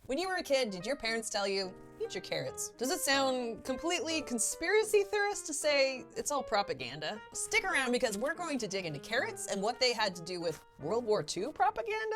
When you were a kid, did your parents tell you, eat your carrots? Does it sound completely conspiracy theorist to say it's all propaganda? Stick around because we're going to dig into carrots and what they had to do with World War II propaganda.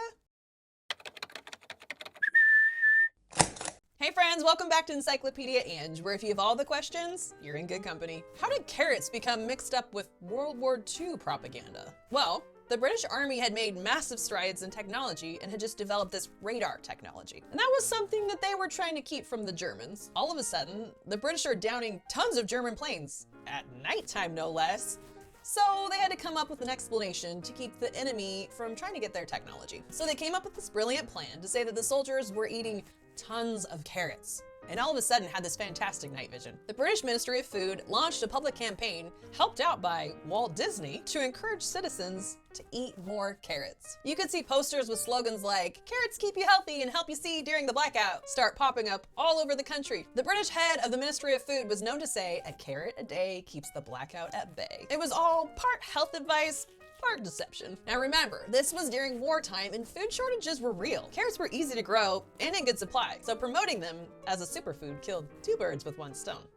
Hey friends, welcome back to Encyclopedia Ange, where if you have all the questions, you're in good company. How did carrots become mixed up with World War II propaganda? Well, the British Army had made massive strides in technology and had just developed this radar technology. And that was something that they were trying to keep from the Germans. All of a sudden, the British are downing tons of German planes, at nighttime no less. So they had to come up with an explanation to keep the enemy from trying to get their technology. So they came up with this brilliant plan to say that the soldiers were eating tons of carrots, and all of a sudden had this fantastic night vision. The British Ministry of Food launched a public campaign, helped out by Walt Disney, to encourage citizens to eat more carrots. You could see posters with slogans like, "Carrots keep you healthy and help you see during the blackout," start popping up all over the country. The British head of the Ministry of Food was known to say, "A carrot a day keeps the blackout at bay." It was all part health advice, part deception. Now remember, this was during wartime and food shortages were real. Carrots were easy to grow and in good supply, so promoting them as a superfood killed two birds with one stone.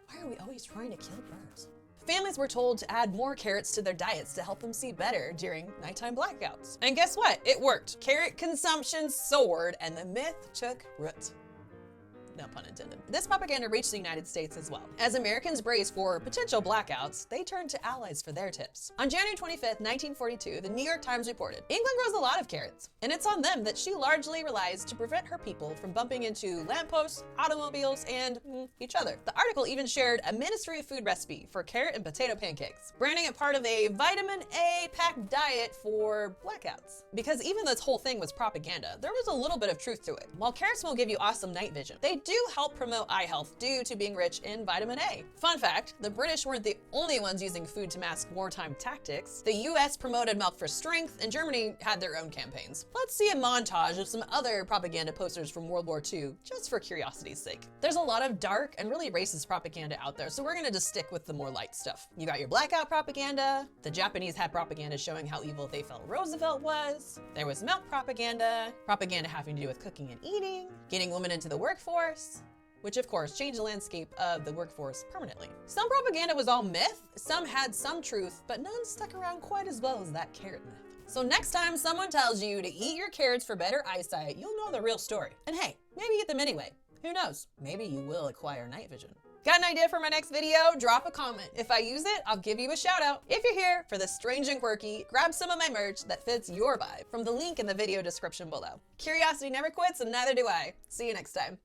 Why are we always trying to kill birds? Families were told to add more carrots to their diets to help them see better during nighttime blackouts. And guess what? It worked. Carrot consumption soared and the myth took root. No pun intended. This propaganda reached the United States as well. As Americans braced for potential blackouts, they turned to allies for their tips. On January 25th, 1942, the New York Times reported, "England grows a lot of carrots, and it's on them that she largely relies to prevent her people from bumping into lampposts, automobiles, and each other." The article even shared a Ministry of Food recipe for carrot and potato pancakes, branding it part of a vitamin A packed diet for blackouts. Because even this whole thing was propaganda, there was a little bit of truth to it. While carrots will give you awesome night vision, they do help promote eye health due to being rich in vitamin A. Fun fact, the British weren't the only ones using food to mask wartime tactics. The US promoted milk for strength, and Germany had their own campaigns. Let's see a montage of some other propaganda posters from World War II, just for curiosity's sake. There's a lot of dark and really racist propaganda out there, so we're gonna just stick with the more light stuff. You got your blackout propaganda. The Japanese had propaganda showing how evil they felt Roosevelt was. There was milk propaganda, propaganda having to do with cooking and eating, getting women into the workforce, which of course changed the landscape of the workforce permanently. Some propaganda was all myth, some had some truth, but none stuck around quite as well as that carrot myth. So next time someone tells you to eat your carrots for better eyesight, you'll know the real story. And hey, maybe eat them anyway. Who knows? Maybe you will acquire night vision. Got an idea for my next video? Drop a comment. If I use it, I'll give you a shout out. If you're here for the strange and quirky, grab some of my merch that fits your vibe from the link in the video description below. Curiosity never quits and neither do I. See you next time.